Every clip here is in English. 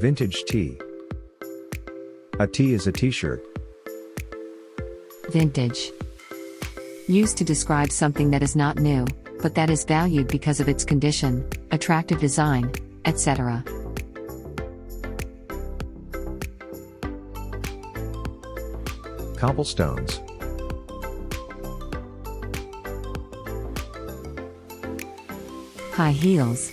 Vintage tee. A tee is a t-shirt. Vintage. Used to describe something that is not new, but that is valued because of its condition, attractive design, etc. Cobblestones. High heels.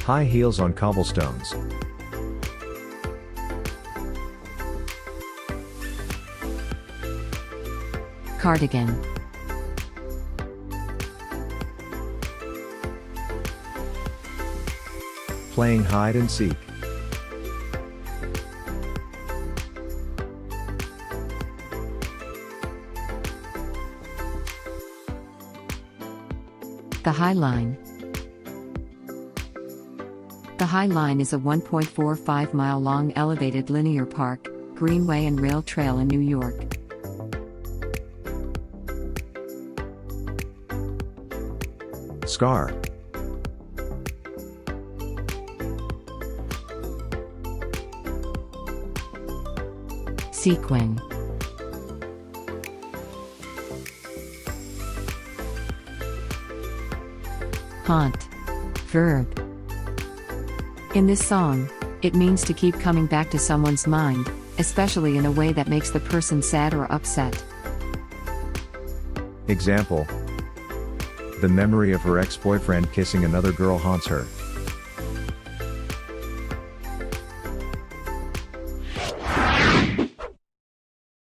High heels on cobblestones. Cardigan. Playing hide and seek. The High Line. The High Line is a 1.45-mile-long elevated linear park, greenway and rail trail in New York. Scar. Sequin. Haunt. Verb. In this song, it means to keep coming back to someone's mind, especially in a way that makes the person sad or upset. Example. The memory of her ex-boyfriend kissing another girl haunts her.